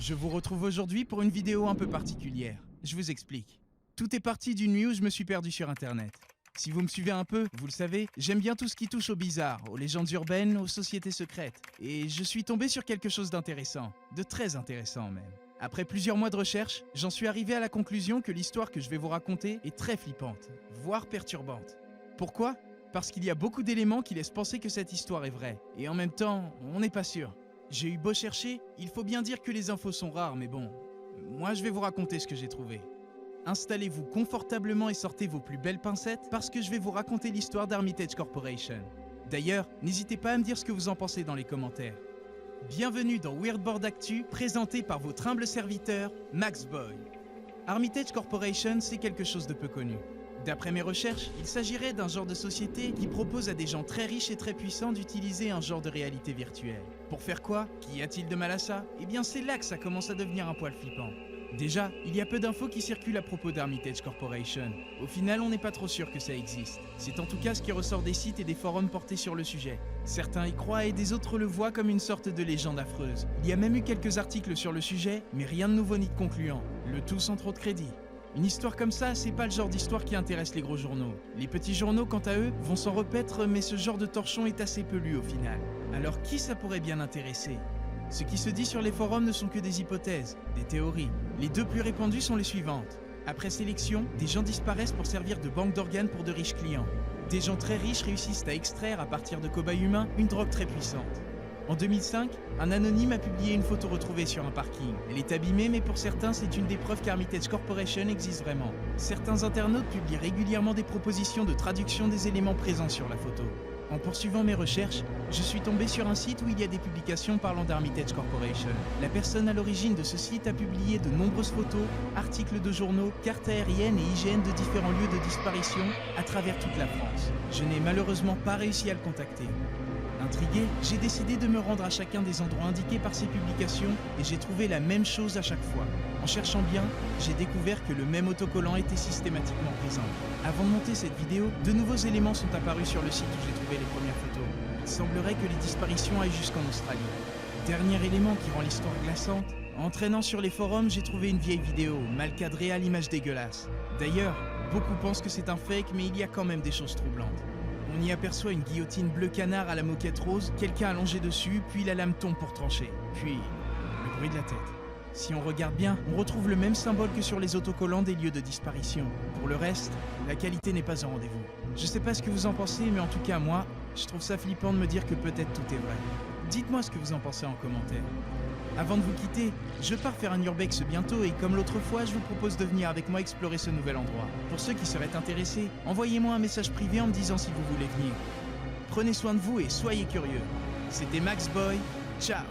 Je vous retrouve aujourd'hui pour une vidéo un peu particulière. Je vous explique. Tout est parti d'une nuit où je me suis perdu sur internet. Si vous me suivez un peu, vous le savez, j'aime bien tout ce qui touche au bizarre, aux légendes urbaines, aux sociétés secrètes. Et je suis tombé sur quelque chose d'intéressant, de très intéressant même. Après plusieurs mois de recherche, j'en suis arrivé à la conclusion que l'histoire que je vais vous raconter est très flippante, voire perturbante. Pourquoi ? Parce qu'il y a beaucoup d'éléments qui laissent penser que cette histoire est vraie. Et en même temps, on n'est pas sûr. J'ai eu beau chercher, il faut bien dire que les infos sont rares, mais bon, moi je vais vous raconter ce que j'ai trouvé. Installez-vous confortablement et sortez vos plus belles pincettes parce que je vais vous raconter l'histoire d'Armitage Corporation. D'ailleurs, n'hésitez pas à me dire ce que vous en pensez dans les commentaires. Bienvenue dans Weirdboard Actu, présenté par votre humble serviteur, Maxboy. Armitage Corporation, c'est quelque chose de peu connu. D'après mes recherches, il s'agirait d'un genre de société qui propose à des gens très riches et très puissants d'utiliser un genre de réalité virtuelle. Pour faire quoi ? Qu'y a-t-il de mal à ça ? Eh bien c'est là que ça commence à devenir un poil flippant. Déjà, il y a peu d'infos qui circulent à propos d'Armitage Corporation. Au final, on n'est pas trop sûr que ça existe. C'est en tout cas ce qui ressort des sites et des forums portés sur le sujet. Certains y croient et des autres le voient comme une sorte de légende affreuse. Il y a même eu quelques articles sur le sujet, mais rien de nouveau ni de concluant. Le tout sans trop de crédit. Une histoire comme ça, c'est pas le genre d'histoire qui intéresse les gros journaux. Les petits journaux, quant à eux, vont s'en repaître, mais ce genre de torchon est assez peu lu au final. Alors qui ça pourrait bien intéresser ? Ce qui se dit sur les forums ne sont que des hypothèses, des théories. Les deux plus répandues sont les suivantes. Après sélection, des gens disparaissent pour servir de banque d'organes pour de riches clients. Des gens très riches réussissent à extraire, à partir de cobayes humains, une drogue très puissante. En 2005, un anonyme a publié une photo retrouvée sur un parking. Elle est abîmée, mais pour certains, c'est une des preuves qu'Armitage Corporation existe vraiment. Certains internautes publient régulièrement des propositions de traduction des éléments présents sur la photo. En poursuivant mes recherches, je suis tombé sur un site où il y a des publications parlant d'Armitage Corporation. La personne à l'origine de ce site a publié de nombreuses photos, articles de journaux, cartes aériennes et IGN de différents lieux de disparition à travers toute la France. Je n'ai malheureusement pas réussi à le contacter. Intrigué, j'ai décidé de me rendre à chacun des endroits indiqués par ces publications et j'ai trouvé la même chose à chaque fois. En cherchant bien, j'ai découvert que le même autocollant était systématiquement présent. Avant de monter cette vidéo, de nouveaux éléments sont apparus sur le site où j'ai trouvé les premières photos. Il semblerait que les disparitions aillent jusqu'en Australie. Dernier élément qui rend l'histoire glaçante, en traînant sur les forums, j'ai trouvé une vieille vidéo, mal cadrée à l'image dégueulasse. D'ailleurs, beaucoup pensent que c'est un fake, mais il y a quand même des choses troublantes. On y aperçoit une guillotine bleu canard à la moquette rose, quelqu'un allongé dessus, puis la lame tombe pour trancher. Puis, le bruit de la tête. Si on regarde bien, on retrouve le même symbole que sur les autocollants des lieux de disparition. Pour le reste, la qualité n'est pas au rendez-vous. Je sais pas ce que vous en pensez, mais en tout cas moi, je trouve ça flippant de me dire que peut-être tout est vrai. Dites-moi ce que vous en pensez en commentaire. Avant de vous quitter, je pars faire un urbex bientôt et comme l'autre fois, je vous propose de venir avec moi explorer ce nouvel endroit. Pour ceux qui seraient intéressés, envoyez-moi un message privé en me disant si vous voulez venir. Prenez soin de vous et soyez curieux. C'était Maxboy, ciao!